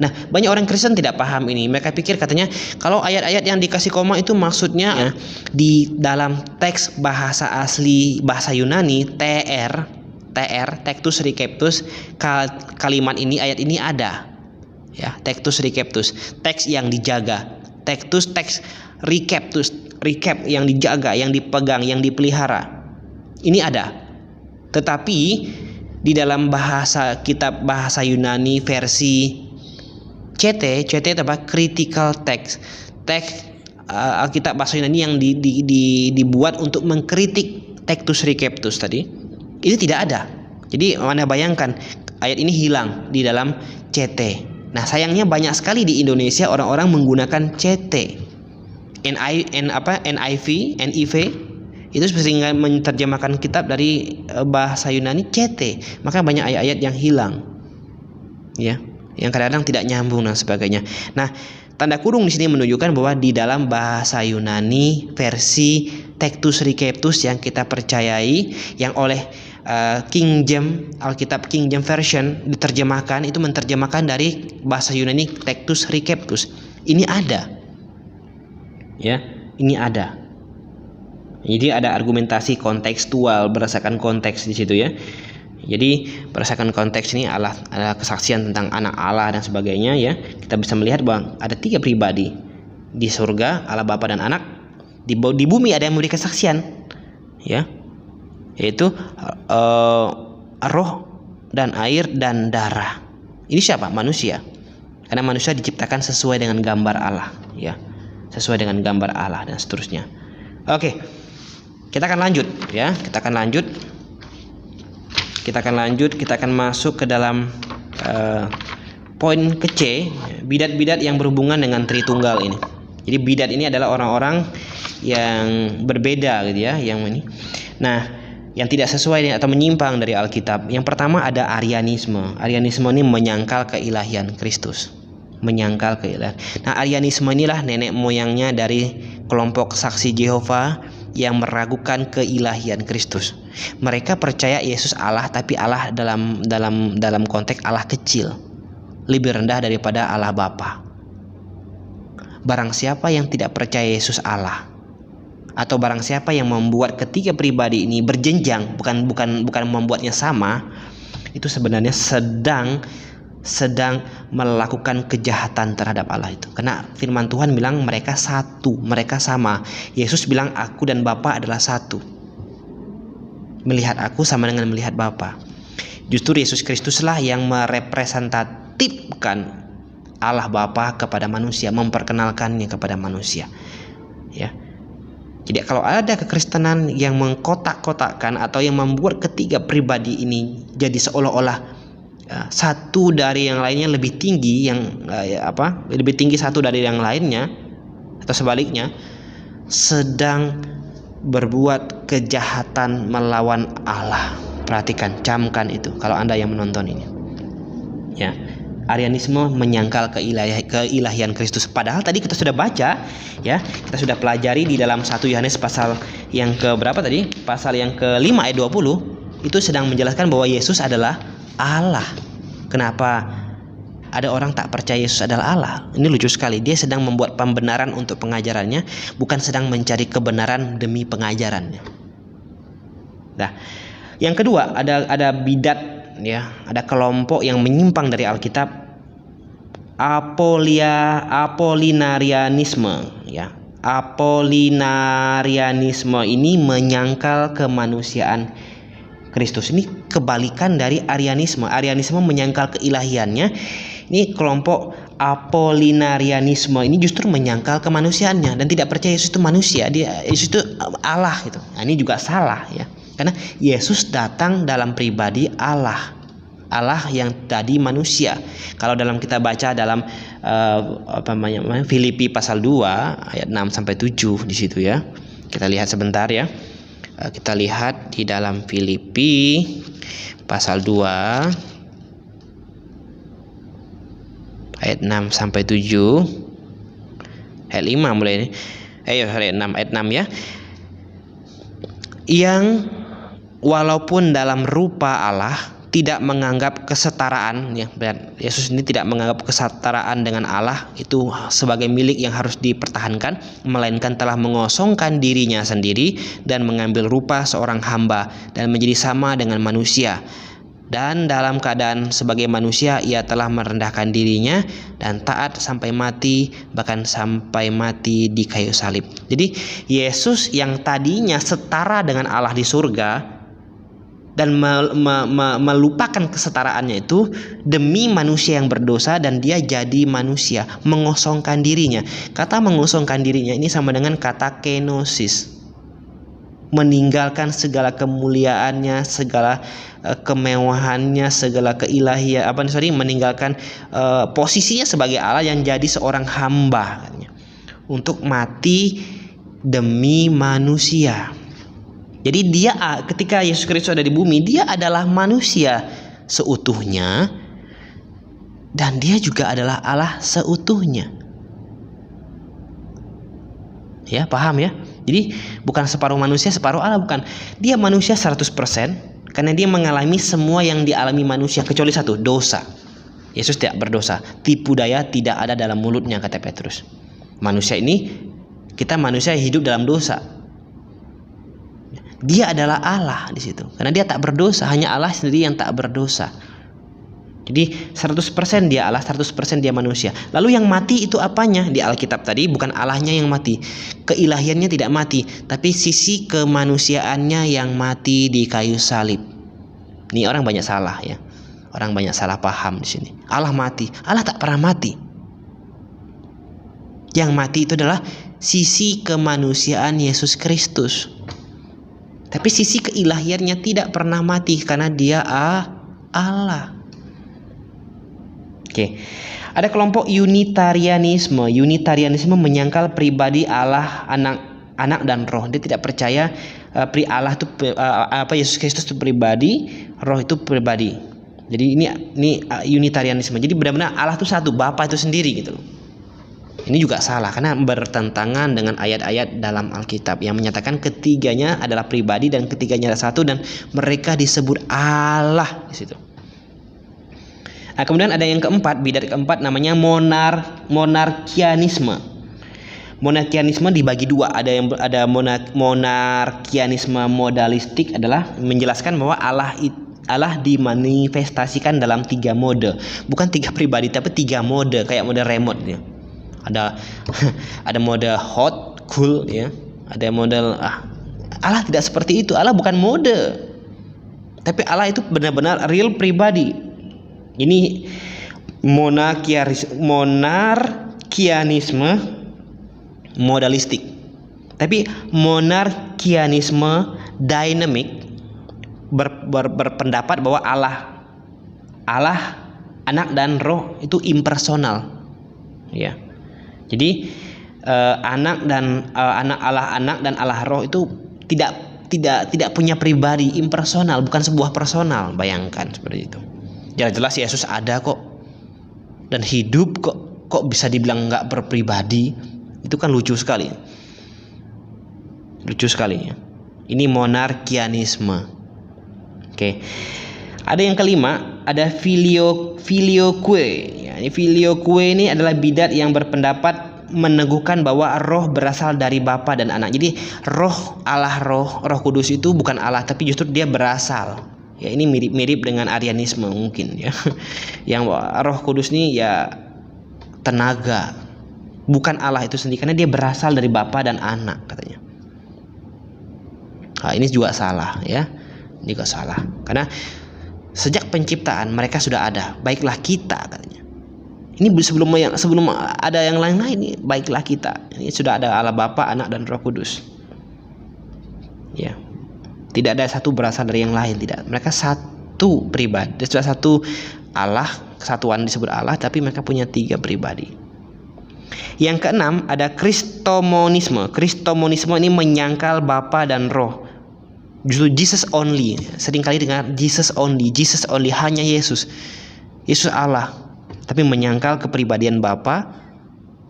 Nah, banyak orang Kristen tidak paham ini. Mereka pikir katanya kalau ayat-ayat yang dikasih koma itu maksudnya ya, di dalam teks bahasa asli bahasa Yunani TR, Tectus Recaptus, kalimat ini, ayat ini ada. Ya, Tectus Recaptus, teks yang dijaga. Tectus, teks Recaptus, recap yang dijaga, yang dipegang, yang dipelihara. Ini ada. Tetapi di dalam kitab bahasa Yunani versi CT itu apa? Critical text. Teks Alkitab bahasa Yunani yang dibuat untuk mengkritik Tectus Recaptus tadi. Ini tidak ada. Jadi Anda bayangkan ayat ini hilang di dalam CT. Nah, sayangnya banyak sekali di Indonesia orang-orang menggunakan CT. NIV itu sehingga menerjemahkan kitab dari bahasa Yunani CT. Maka banyak ayat-ayat yang hilang. Ya, yang kadang-kadang tidak nyambung dan sebagainya. Nah, tanda kurung di sini menunjukkan bahwa di dalam bahasa Yunani versi Tectus Recaptus yang kita percayai, yang oleh King James, Alkitab King James Version diterjemahkan, itu menerjemahkan dari bahasa Yunani Tectus Recaptus. Ini ada. Ya, ini ada. Jadi ada argumentasi kontekstual berdasarkan konteks di situ ya. Jadi berdasarkan konteks ini ada kesaksian tentang anak Allah dan sebagainya ya. Kita bisa melihat bahwa ada 3 pribadi di surga, Allah Bapa dan Anak. Di bumi ada yang memberi kesaksian ya, yaitu roh dan air dan darah. Ini siapa? Manusia. Karena manusia diciptakan sesuai dengan gambar Allah ya, sesuai dengan gambar Allah dan seterusnya. Oke, kita akan lanjut ya. Kita akan masuk ke dalam poin ke C, bidat-bidat yang berhubungan dengan Tritunggal ini. Jadi bidat ini adalah orang-orang yang berbeda gitu ya, yang ini. Nah, yang tidak sesuai atau menyimpang dari Alkitab. Yang pertama ada Arianisme. Arianisme ini menyangkal keilahian Kristus. Menyangkal keilahian. Nah, Arianisme inilah nenek moyangnya dari kelompok Saksi Yehova yang meragukan keilahian Kristus. Mereka percaya Yesus Allah, tapi Allah dalam konteks Allah kecil, lebih rendah daripada Allah Bapa. Barang siapa yang tidak percaya Yesus Allah, atau barang siapa yang membuat ketiga pribadi ini berjenjang, bukan membuatnya sama, itu sebenarnya sedang melakukan kejahatan terhadap Allah itu. Karena firman Tuhan bilang mereka satu, mereka sama. Yesus bilang aku dan Bapa adalah satu. Melihat aku sama dengan melihat Bapa. Justru Yesus Kristuslah yang merepresentatifkan Allah Bapa kepada manusia, memperkenalkannya kepada manusia. Ya. Jadi kalau ada kekristenan yang mengkotak-kotakkan atau yang membuat ketiga pribadi ini jadi seolah-olah satu dari yang lainnya lebih tinggi, lebih tinggi satu dari yang lainnya, atau sebaliknya, sedang berbuat kejahatan melawan Allah. Perhatikan, camkan itu kalau Anda yang menonton ini. Ya. Arianisme menyangkal keilahian Kristus. Padahal tadi kita sudah baca ya, kita sudah pelajari di dalam 1 Yohanes pasal yang ke berapa tadi? Pasal yang ke-5 ayat 20 itu sedang menjelaskan bahwa Yesus adalah Allah. Kenapa ada orang tak percaya Yesus adalah Allah? Ini lucu sekali. Dia sedang membuat pembenaran untuk pengajarannya, bukan sedang mencari kebenaran demi pengajarannya. Nah, yang kedua ada bidat ya, ada kelompok yang menyimpang dari Alkitab, Apollinarianisme ya. Apollinarianisme ini menyangkal kemanusiaan Kristus. Ini kebalikan dari Arianisme. Arianisme menyangkal keilahiannya. Ini kelompok Apollinarianisme ini justru menyangkal kemanusiaannya dan tidak percaya Yesus itu manusia, Yesus itu Allah gitu. Nah, ini juga salah ya. Karena Yesus datang dalam pribadi Allah. Allah yang tadi manusia. Kalau dalam kita baca dalam Filipi pasal 2 ayat 6 sampai 7 di situ ya. Kita lihat sebentar ya. Kita lihat di dalam Filipi pasal 2 ayat 6 sampai 7. Ayat 5 mulai ini. Ayat 6 ya. Yang walaupun dalam rupa Allah tidak menganggap kesetaraan ya, Yesus ini tidak menganggap kesetaraan dengan Allah itu sebagai milik yang harus dipertahankan, melainkan telah mengosongkan dirinya sendiri dan mengambil rupa seorang hamba dan menjadi sama dengan manusia. Dan dalam keadaan sebagai manusia ia telah merendahkan dirinya dan taat sampai mati, bahkan sampai mati di kayu salib. Jadi Yesus yang tadinya setara dengan Allah di surga dan melupakan kesetaraannya itu demi manusia yang berdosa, dan dia jadi manusia, mengosongkan dirinya. Kata mengosongkan dirinya ini sama dengan kata kenosis, meninggalkan segala kemuliaannya, segala kemewahannya, segala keilahian, meninggalkan posisinya sebagai Allah yang jadi seorang hamba untuk mati demi manusia. Jadi dia ketika Yesus Kristus ada di bumi, dia adalah manusia seutuhnya dan dia juga adalah Allah seutuhnya. Ya, paham ya? Jadi bukan separuh manusia, separuh Allah, bukan. Dia manusia 100% karena dia mengalami semua yang dialami manusia kecuali satu, dosa. Yesus tidak berdosa. Tipu daya tidak ada dalam mulutnya, kata Petrus. Manusia ini, kita manusia hidup dalam dosa. Dia adalah Allah di situ. Karena dia tak berdosa, hanya Allah sendiri yang tak berdosa. Jadi 100% dia Allah, 100% dia manusia. Lalu yang mati itu apanya? Di Alkitab tadi bukan Allahnya yang mati, keilahiannya tidak mati, tapi sisi kemanusiaannya yang mati di kayu salib. Ini orang banyak salah ya. Orang banyak salah paham di sini. Allah mati, Allah tak pernah mati. Yang mati itu adalah sisi kemanusiaan Yesus Kristus. Tapi sisi keilahiannya tidak pernah mati karena dia Allah. Oke. Ada kelompok Unitarianisme. Unitarianisme menyangkal pribadi Allah, anak dan roh. Dia tidak percaya Allah itu Yesus Kristus itu pribadi, roh itu pribadi. Jadi ini Unitarianisme. Jadi benar-benar Allah itu satu, Bapa itu sendiri gitu loh. Ini juga salah karena bertentangan dengan ayat-ayat dalam Alkitab yang menyatakan ketiganya adalah pribadi dan ketiganya adalah satu dan mereka disebut Allah di situ. Nah, kemudian ada yang keempat, bidat keempat namanya monarkianisme. Monarkianisme dibagi dua. Ada monarkianisme modalistik, adalah menjelaskan bahwa Allah dimanifestasikan dalam 3 mode, bukan 3 pribadi tapi 3 mode, kayak mode remote ya. Ada mode hot, cool ya. Ada model Allah tidak seperti itu. Allah bukan mode. Tapi Allah itu benar-benar real pribadi. Ini monarkianisme modalistik. Tapi monarkianisme dynamic berpendapat bahwa Allah, anak dan roh itu impersonal. Ya. Jadi anak dan Allah roh itu tidak punya pribadi, impersonal, bukan sebuah personal. Bayangkan seperti itu. Jelas-jelas Yesus ada kok dan hidup kok bisa dibilang nggak berpribadi. Itu kan lucu sekali. Lucu sekali ya. Ini monarkianisme. Oke. Ada yang kelima, ada filioque. Ya, ini filioque ini adalah bidat yang berpendapat meneguhkan bahwa roh berasal dari Bapa dan Anak. Jadi roh Kudus itu bukan Allah, tapi justru dia berasal. Ya, ini mirip dengan Arianisme mungkin ya. Yang Roh Kudus ini ya tenaga, bukan Allah itu sendiri, karena dia berasal dari Bapa dan Anak katanya. Nah, ini juga salah ya. Ini juga salah. Karena sejak penciptaan mereka sudah ada, baiklah kita katanya. Ini sebelum ada yang lain-lain ini, baiklah kita. Ini sudah ada Allah Bapa, Anak dan Roh Kudus. Ya. Tidak ada satu berasal dari yang lain, tidak. Mereka satu satu pribadi. Sudah satu Allah, kesatuan disebut Allah, tapi mereka punya 3 pribadi. Yang keenam ada Kristomonisme. Kristomonisme ini menyangkal Bapa dan Roh. Justru Jesus only. Seringkali dengar Jesus only, hanya Yesus. Yesus Allah, tapi menyangkal kepribadian Bapa,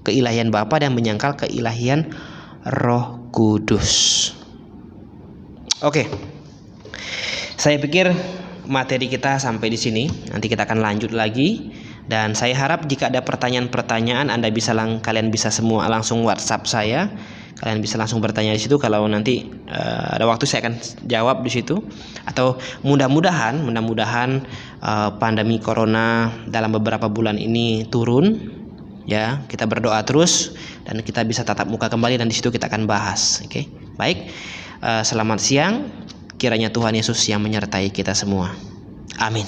keilahian Bapa, dan menyangkal keilahian Roh Kudus. Oke. Saya pikir materi kita sampai di sini. Nanti kita akan lanjut lagi. Dan saya harap jika ada pertanyaan-pertanyaan kalian bisa semua langsung WhatsApp saya. Kalian bisa langsung bertanya di situ. Kalau nanti ada waktu saya akan jawab di situ. Atau mudah-mudahan pandemi corona dalam beberapa bulan ini turun. Ya, kita berdoa terus dan kita bisa tatap muka kembali, dan di situ kita akan bahas. Oke. Baik. Selamat siang. Kiranya Tuhan Yesus yang menyertai kita semua. Amin.